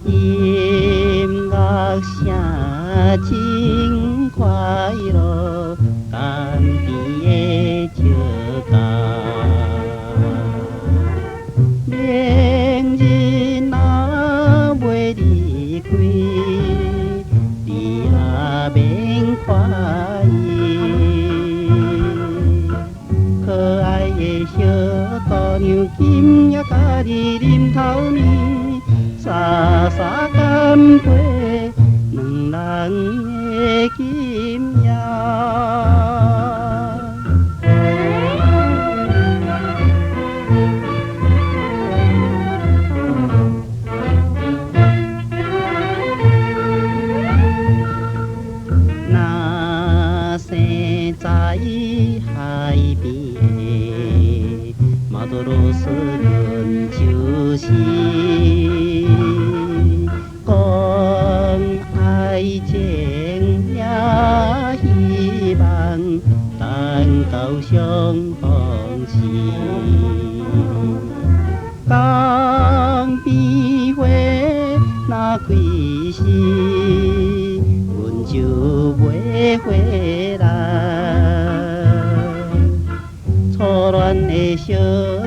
音乐声真快乐，江边的石桥，明日若袂离开，你也免怀疑。可爱的小姑娘，今夜甲你啉头年，洒洒干杯，两人的今夜。那生在海边，马多罗斯人就是讲爱情也希望能够相逢时。江边花若开时，阮就袂回来。初恋的小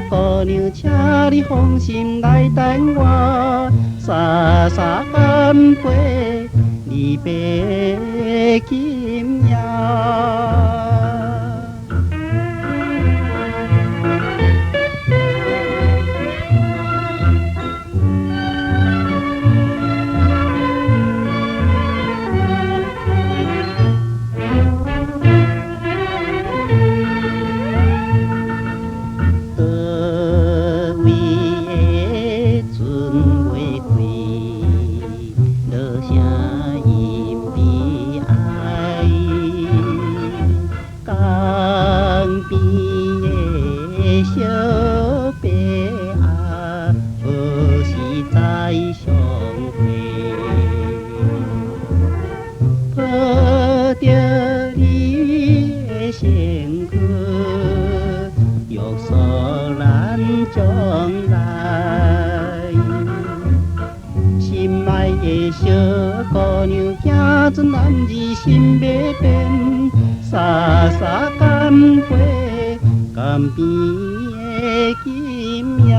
姑娘，请你放心来等我，洒洒干杯，离别的今夜。小白啊，何时再相会？抱着你的身躯，约束咱将来。心爱的小姑娘，行准男儿心要变，洒洒干杯。江边的今夜。